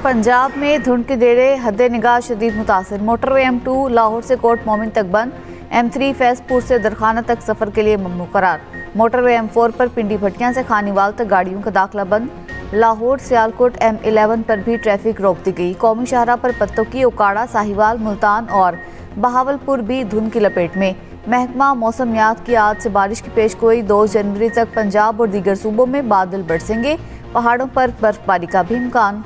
पंजाब में धुंध के देरे हद्दे निगाह शदीद मुतासिर। मोटरवे M2 लाहौर से कोट मोमिन तक बंद। M3 फैजपुर से दरखाना तक सफ़र के लिए ममनू करार। मोटरवे M4 पर पिंडी भटियां से खानीवाल तक गाड़ियों का दाखिला बंद। लाहौर सियालकोट M11 पर भी ट्रैफिक रोक दी गई। कौमी शाहरा पर पत्तोकी, उकाड़ा, साहिवाल, मुल्तान और बहावलपुर भी धुंध की लपेट में। महकमा मौसमियात की आज से बारिश की पेशगोई। 2 जनवरी तक पंजाब और दीगर सूबों में बादल बरसेंगे। पहाड़ों पर बर्फबारी का भी इम्कान।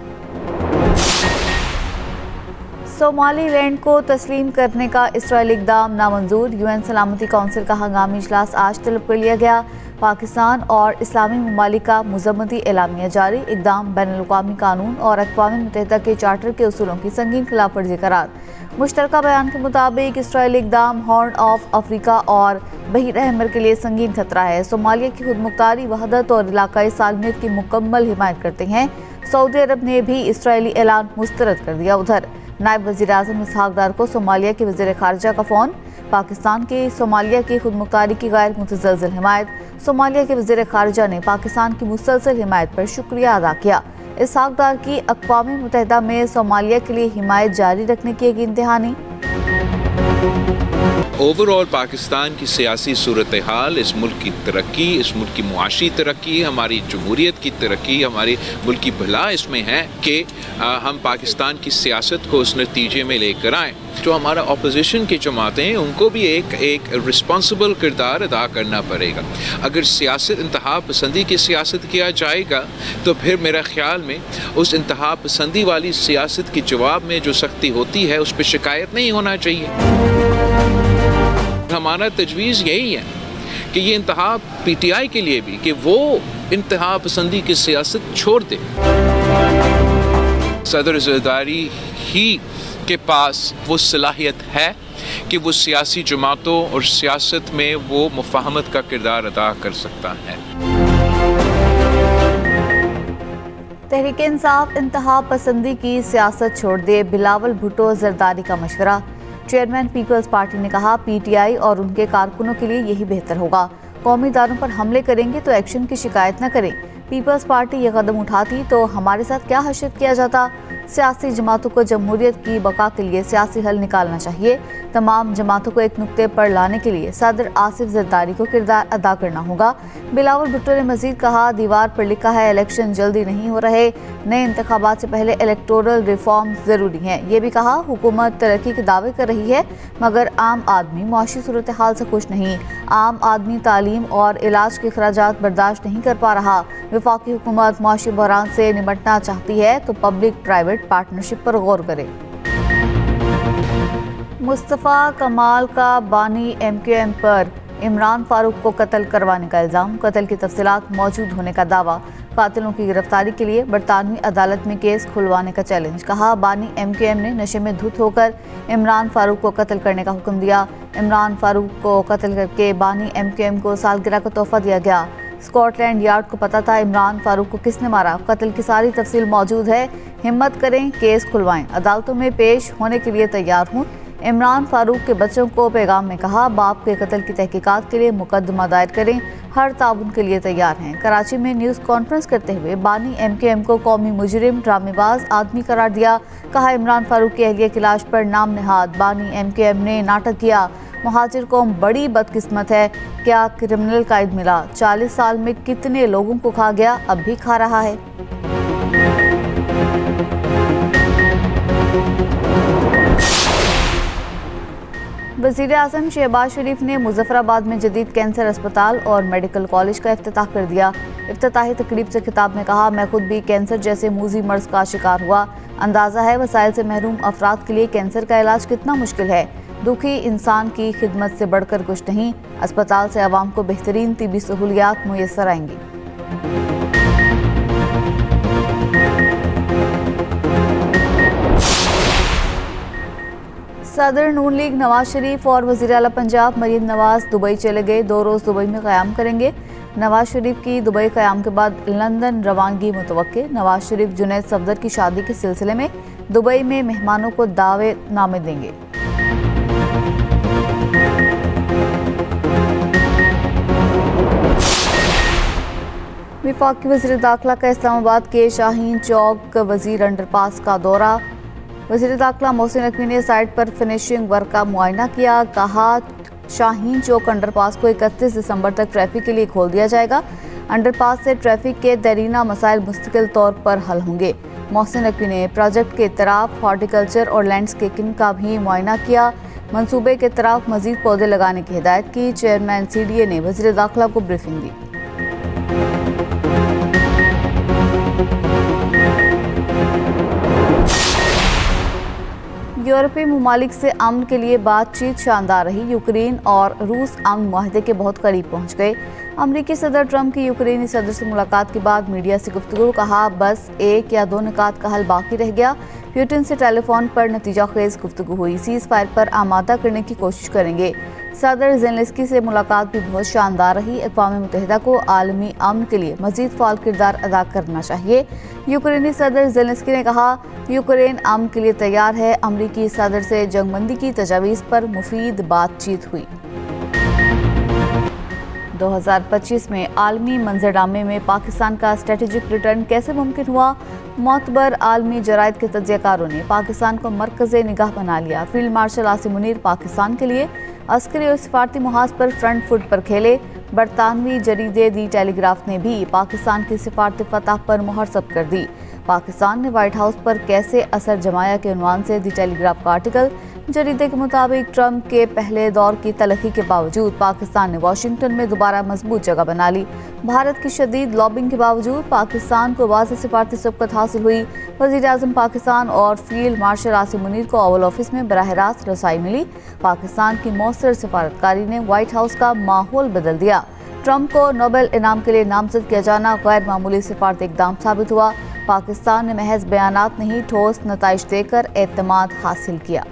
सोमालीलैंड को तस्लीम करने का इसराइली इक़दाम नामंजूर। UN सलामती कौंसिल का हंगामी इजलास आज तलब कर लिया गया। पाकिस्तान और इस्लामी ममालिक का मुज़म्मती एलामिया जारी। इक़दाम बैनुल-अक़वामी कानून और अक़वाम मुत्तहिदा के चार्टर के उसूलों की संगीन खिलाफ वर्जी करार। मुश्तरका बयान के मुताबिक इसराइली इक़दाम हॉर्न ऑफ अफ्रीका और बहर अहमर के लिए संगीन खतरा है। सोमालिया की खुदमुख्तारी, वहदत और इलाकाई सालमियत की मुकम्मल हिमायत करते हैं। सऊदी अरब ने भी इसराइली ऐलान मुस्तरद कर दिया। उधर नायब वज़ीर-ए-आज़म इसहाक डार को सोमालिया के वज़ीर ख़ारिजा का फ़ोन। पाकिस्तान की सोमालिया की खुदमुख्तारी की गैर मुतज़लज़ल हिमायत। सोमालिया के वज़ीर ख़ारिजा ने पाकिस्तान की मुसलसल हिमायत पर शुक्रिया अदा किया। इसहाक डार की अक़वाम मुत्तहिदा में सोमालिया के लिए हिमायत जारी रखने की यकीन दहानी। ओवरऑल पाकिस्तान की सियासी सूरत हाल, इस मुल्क की तरक्की, इस मुल्क की मुआशी तरक्की, हमारी जमहूरियत की तरक्की, हमारे मुल्क की भला इसमें है कि हम पाकिस्तान की सियासत को उस नतीजे में लेकर आएँ। जो हमारा अपोजिशन की जमातें हैं उनको भी एक रिस्पॉन्सिबल किरदार अदा करना पड़ेगा। अगर सियासत इंतहा पसंदी की सियासत किया जाएगा तो फिर मेरा ख्याल में उस इंतहा पसंदी वाली सियासत के जवाब में जो सख्ती होती है उस पर शिकायत नहीं होना चाहिए। हमारा तजवीज़ यही है कि ये इंतहा PTI के लिए भी कि वो इंतहा पसंदी की सियासत छोड़ दे। सदर ज़रदारी ही के पास वो सलाहियत है कि वो सियासी जमातों और सियासत में वो मुफाहमत का किरदार अदा कर सकता है। तहरीक इंसाफ इंतहा पसंदी की सियासत छोड़ दे, बिलावल भुट्टो जरदारी का मशवरा। चेयरमैन पीपल्स पार्टी ने कहा PTI और उनके कारकुनों के लिए यही बेहतर होगा। कौमी इदारों पर हमले करेंगे तो एक्शन की शिकायत न करें। पीपल्स पार्टी ये कदम उठाती तो हमारे साथ क्या हशर किया जाता। सियासी जमातों को जमहूरियत की बका के लिए सियासी हल निकालना चाहिए। तमाम जमातों को एक नुक्ते पर लाने के लिए सदर आसिफ जरदारी को किरदार अदा करना होगा। बिलावल भुट्टो ने मजीद कहा, दीवार पर लिखा है इलेक्शन जल्दी नहीं हो रहे, नए इंतखाबात से पहले इलेक्टोरल रिफॉर्म ज़रूरी हैं। ये भी कहा, हुकूमत तरक्की के दावे कर रही है मगर आम आदमी मुआशी सूरत हाल से खुश नहीं। आम आदमी तालीम और इलाज के खर्चात बर्दाश्त नहीं कर पा रहा। वफाकी हुकूमत मुआशी बहरान से निपटना चाहती है तो पब्लिक प्राइवेट पार्टनरशिप पर गौर करे। मुस्तफ़ा कमाल का बानी MQM पर इमरान फारूक को कत्ल करवाने का इल्ज़ाम। कत्ल की तफसीलात मौजूद होने का दावा। कातिलों की गिरफ्तारी के लिए बरतानवी अदालत में केस खुलवाने का चैलेंज। कहा, बानी MQM ने नशे में धुत होकर इमरान फारूक को कत्ल करने का हुक्म दिया। इमरान फारूक को कत्ल करके बानी MQM को सालगिरह का तोहफा दिया गया। स्कॉटलैंड यार्ड को पता था इमरान फारूक को किसने मारा। कत्ल की सारी तफसील मौजूद है। हिम्मत करें, केस खुलवाएं। अदालतों में पेश होने के लिए तैयार हूँ। इमरान फारूक के बच्चों को पैगाम में कहा, बाप के कत्ल की तहकीकात के लिए मुकदमा दायर करें, हर ताउन के लिए तैयार हैं। कराची में न्यूज़ कॉन्फ्रेंस करते हुए बानी MQM को कौमी मुजरिम, ड्रामेबाज आदमी करार दिया। कहा, इमरान फारूक की अहलिया की लाश पर नाम नहाद बानी MQM ने नाटक किया। मुहाजिर कौम बड़ी बदकिस्मत है, क्या क्रिमिनल कायद मिला। 40 साल में कितने लोगों को खा गया, अब भी खा रहा है। वज़ीर-ए-आज़म शहबाज शरीफ ने मुज़फ़्फ़राबाद में जदीद कैंसर अस्पताल और मेडिकल कॉलेज का इफ्तिताह कर दिया। इफ्तिताही तकरीब से खिताब में कहा, मैं खुद भी कैंसर जैसे मूज़ी मर्ज़ का शिकार हुआ। अंदाज़ा है वसाइल से महरूम अफराद के लिए कैंसर का इलाज कितना मुश्किल है। दुखी इंसान की खिदमत से बढ़कर कुछ नहीं। अस्पताल से आवाम को बेहतरीन तिबी सहूलियात मुयस्सर आएंगी। सदर नून लीग नवाज शरीफ और वज़ीर आला पंजाब मरीम नवाज दुबई चले गए। 2 रोज़ दुबई में क़याम करेंगे। नवाज शरीफ की दुबई क़याम के बाद लंदन रवानगी मुतवक्के। नवाज शरीफ जुनैद सफदर की शादी के सिलसिले में दुबई में मेहमानों को दावतनामे देंगे। वफाकी वज़ीर दाखिला का इस्लामाबाद के शाहीन चौक वज़ीर अंडरपास का दौरा। वज़ीर दाखिला मोहसिन नकवी ने साइट पर फिनिशिंग वर्क का मुआयना किया। कहा शाहीन चौक अंडरपास को 31 दिसंबर तक ट्रैफिक के लिए खोल दिया जाएगा। अंडरपास से ट्रैफिक के देरीना मसाइल मुस्तकिल तौर पर हल होंगे। मोहसिन नकवी ने प्रोजेक्ट के इतराफ हॉर्टिकल्चर और लैंडस्केपिंग का भी मुआयना किया। मंसूबे के इतराफ मजीद पौधे लगाने की हिदायत की। चेयरमैन CDA ने वज़ीर दाखिला को ब्रीफिंग दी। यूरोपीय ममालिक से अमन के लिए बातचीत शानदार रही। यूक्रेन और रूस अमन मुआहदे के बहुत करीब पहुंच गए। अमरीकी सदर ट्रंप की यूक्रेनी सदर से मुलाकात के बाद मीडिया से गुफ्तगू। कहा बस 1 या 2 निकात का हल बाकी रह गया। पुतिन से टेलीफोन पर नतीजा खेज गुफ्तगू हुई। सीज फायर पर आमादा करने की कोशिश करेंगे। सदर ज़ेलेंस्की से मुलाकात भी बहुत शानदार रही। अक़वाम मुत्तहिदा को आलमी अमन के लिए मजीद फ़ाल किरदार अदा करना चाहिए। यूक्रेनी सदर ज़ेलेंस्की ने कहा यूक्रेन अमन के लिए तैयार है। अमरीकी सदर से जंगबंदी की तजावीज़ पर मुफीद बातचीत हुई। 2025 में आलमी मंजरनामे में पाकिस्तान का स्ट्रेटेजिक रिटर्न कैसे मुमकिन हुआ? मोतबर आलमी जराइद के तज्ज़ियाकारों ने पाकिस्तान को मरकज़े निगाह बना लिया। फील्ड मार्शल आसिम मुनीर पाकिस्तान के लिए अस्करी और सिफारती मुहाज पर फ्रंट फुट पर खेले। बरतानवी जरीदे दी टेलीग्राफ ने भी पाकिस्तान की सिफारती फतह पर मुहर सब कर दी। पाकिस्तान ने व्हाइट हाउस पर कैसे असर जमाया के उन्वान से दी टेलीग्राफ का आर्टिकल। जरीदे के मुताबिक ट्रंप के पहले दौर की तलखी के बावजूद पाकिस्तान ने वाशिंगटन में दोबारा मजबूत जगह बना ली। भारत की शदीद लॉबिंग के बावजूद पाकिस्तान को वाज़ेह सिफारती सबकत हासिल हुई। वज़ीर आज़म पाकिस्तान और फील्ड मार्शल आसिम मुनीर को ओवल ऑफिस में बराह रास्त रसाई मिली। पाकिस्तान की मौसर सिफारतकारी ने व्हाइट हाउस का माहौल बदल दिया। ट्रंप को नोबेल इनाम के लिए नामजद किया जाना गैर मामूली सिफारती इक़दाम साबित हुआ। पाकिस्तान ने महज बयानात नहीं ठोस नताइज देकर एतमाद हासिल किया।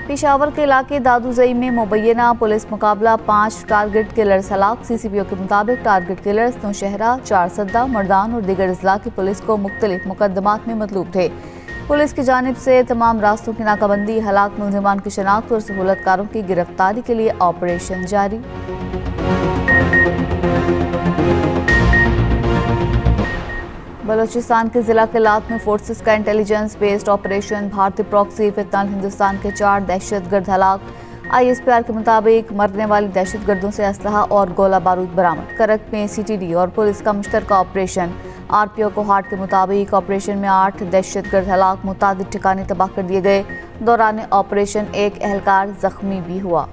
पेशावर के इलाके दादूजई में मुबैना पुलिस मुकाबला। 5 टारगेट किलर्स हलाक। CCPO के मुताबिक टारगेट किलर्स नौशहरा, चारसद्दा, मर्दान और दीगर अजला की पुलिस को मुख्तलिफ मुकदमात में मतलूब थे। पुलिस की जानिब से तमाम रास्तों की नाकाबंदी, हलाक मुलजिमान की शनाख्त और सहूलतकारों की गिरफ्तारी के लिए ऑपरेशन जारी। बलूचिस्तान के जिला किलात में फोर्सेस का इंटेलिजेंस बेस्ड ऑपरेशन। भारतीय प्रॉक्सी फितनाल हिंदुस्तान के 4 दहशतगर्द हलाक। ISPR के मुताबिक मरने वाली दहशतगर्दों से असलहा और गोला बारूद बरामद। करक में CTD और पुलिस का मुश्तरका ऑपरेशन। RPO कोहाट के मुताबिक ऑपरेशन में 8 दहशतगर्द हलाक, मुतादिद ठिकाने तबाह कर दिए गए। दौरान ऑपरेशन एक एहलकार जख्मी भी हुआ।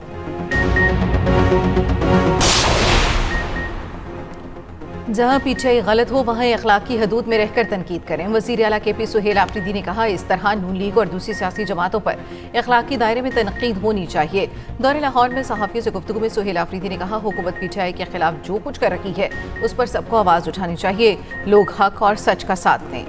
जहां पीछे गलत हो वहां अखलाकी हदूद में रहकर तनकीद करें। वज़ीर आला KP सुहेल आफरीदी ने कहा इस तरह नून लीग और दूसरी सियासी जमातों पर अखलाकी दायरे में तनकीद होनी चाहिए। दौरे लाहौर में सहाफ़ियों से गुफ्तगू में सुहेल आफरीदी ने कहा हुकूमत PTI के खिलाफ जो कुछ कर रही है उस पर सबको आवाज़ उठानी चाहिए। लोग हक और सच का साथ दें।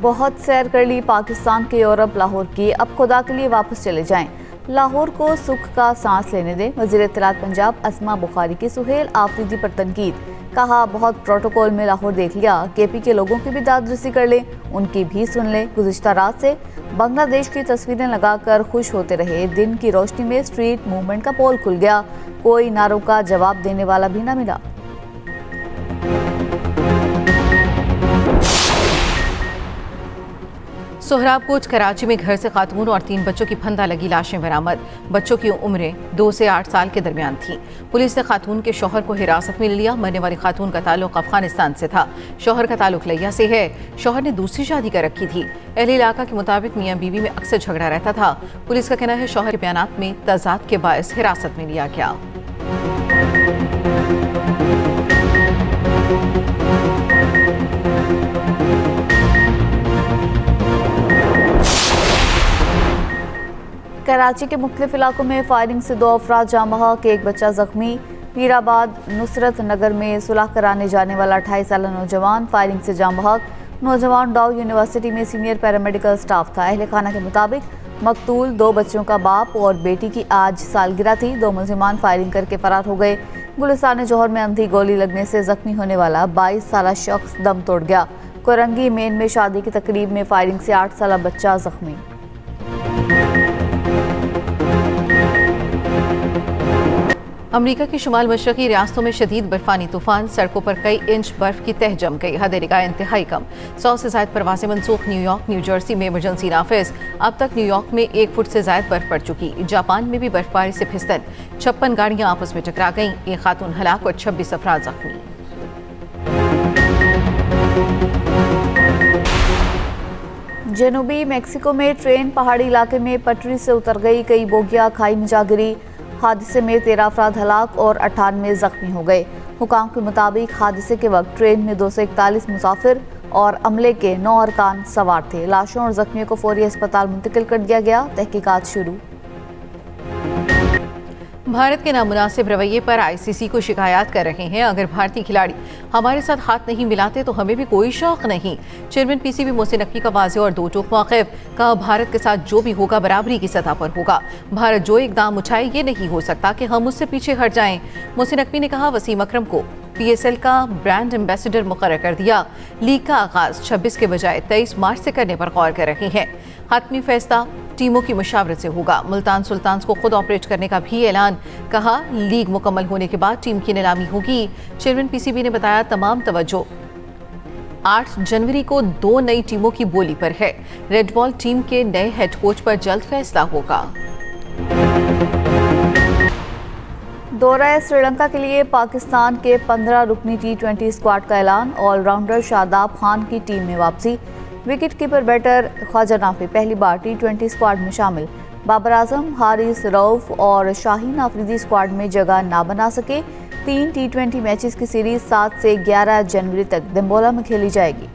बहुत सैर कर ली पाकिस्तान के यूरोप लाहौर की, अब खुदा के लिए वापस चले जाएं। लाहौर को सुख का सांस लेने दें। वज़ीर इत्तलात पंजाब अस्मा बुखारी की सुहेल आफरीदी पर तनकीद। कहा बहुत प्रोटोकॉल में लाहौर देख लिया। KP के लोगों की भी दादरसी कर लें, उनकी भी सुन लें। गुज़िश्ता रात से बांग्लादेश की तस्वीरें लगाकर खुश होते रहे। दिन की रोशनी में स्ट्रीट मूवमेंट का पोल खुल गया। कोई नारों का जवाब देने वाला भी ना मिला। सोहराब कोच कराची में घर से खातून और 3 बच्चों की फंदा लगी लाशें बरामद। बच्चों की उम्रें 2 से 8 साल के दरमियान थी। पुलिस ने खातून के शौहर को हिरासत में लिया। मरने वाली खातून का ताल्लुक अफगानिस्तान से था। शौहर का ताल्लुक लिया से है। शौहर ने दूसरी शादी कर रखी थी। अहले इलाका के मुताबिक मियाँ बीवी में अक्सर झगड़ा रहता था। पुलिस का कहना है शौहर के बयानात में तजाद के बायस हिरासत में लिया गया। कराची के मुख्तलिफ इलाकों में फायरिंग से 2 अफराद जाँ बहक, 1 बच्चा जख्मी। पीराबाद नुसरत नगर में सुलह कराने जाने वाला 28 साल नौजवान फायरिंग से जाँ बहक। नौजवान डाउ यूनिवर्सिटी में सीनियर पैरामेडिकल स्टाफ था। अहले खाना के मुताबिक मकतूल 2 बच्चों का बाप और बेटी की आज सालगिरह थी। 2 मुलजिमान फायरिंग करके फरार हो गए। गुलिस्तान जौहर में अंधी गोली लगने से जख्मी होने वाला 22 साला शख्स दम तोड़ गया। कोरंगी मेन में शादी की तकरीब में फायरिंग से 8 साला बच्चा जख्मी। अमेरिका की शुमाल मशरकी रियासतों में शदीद बर्फानी तूफान, सड़कों पर कई इंच बर्फ की तह जम गई। हद निगाह इंतहाई कम। 100 से ज्यादा परवाजें मनसूख। न्यूयॉर्क, न्यू जर्सी में इमरजेंसी नाफिज। अब तक न्यूयॉर्क में 1 फुट से ज्यादा बर्फ पड़ चुकी। जापान में भी बर्फबारी से फिसलन, 56 गाड़ियां आपस में टकरा गईं। एक खातून हलाक और 26 अफराद जख्मी। जनूबी मेक्सिको में ट्रेन पहाड़ी इलाके में पटरी से उतर गई, कई बोगियां खाई में जा गिरी। हादसे में 13 अफराद हलाक और 98 जख्मी हो गए। हुकाम के मुताबिक हादसे के वक्त ट्रेन में 241 मुसाफिर और अमले के 9 अरकान सवार थे। लाशों और जख्मियों को फौरी अस्पताल मुंतकिल कर दिया गया। तहकीकात शुरू। भारत के नामुनासिब रवैये पर आईसीसी को शिकायत कर रहे हैं। अगर भारतीय खिलाड़ी हमारे साथ हाथ नहीं मिलाते तो हमें भी कोई शौक नहीं। चेयरमैन पीसीबी मोहसिन नकवी का वाज़ेह और दो टोक मौक़िफ़। कहा, भारत के साथ जो भी होगा बराबरी की सतह पर होगा। भारत जो इक़दाम उठाए ये नहीं हो सकता कि हम उससे पीछे हट जाएं। मोहसिन नकवी ने कहा, वसीम अकरम को पीएसएल का ब्रांड एम्बेसडर मुकर्रर कर दिया। लीग का आगाज 26 के बजाय 23 मार्च से करने पर गौर कर रहे हैं। हतमी फैसला टीमों की मुशावरत से होगा। मुल्तान सुल्तान्स को खुद ऑपरेट करने का भी ऐलान। कहा, लीग मुकम्मल होने के बाद टीम की नीलामी होगी। चेयरमैन पीसीबी ने बताया, तमाम तवज्जो 8 जनवरी को 2 नई टीमों की बोली पर है। रेड बॉल टीम के नए हेड कोच पर जल्द फैसला होगा। दौरा श्रीलंका के लिए पाकिस्तान के 15 रुकनी T20 स्क्वाड का ऐलान। ऑलराउंडर शादाब खान की टीम में वापसी। विकेट कीपर बैटर ख्वाजा नाफी पहली बार T20 स्क्वाड में शामिल। बाबर आजम, हारिस रऊफ और शाहीन आफरीदी स्क्वाड में जगह ना बना सके। 3 T20 मैचेस की सीरीज 7 से 11 जनवरी तक दिम्बोला में खेली जाएगी।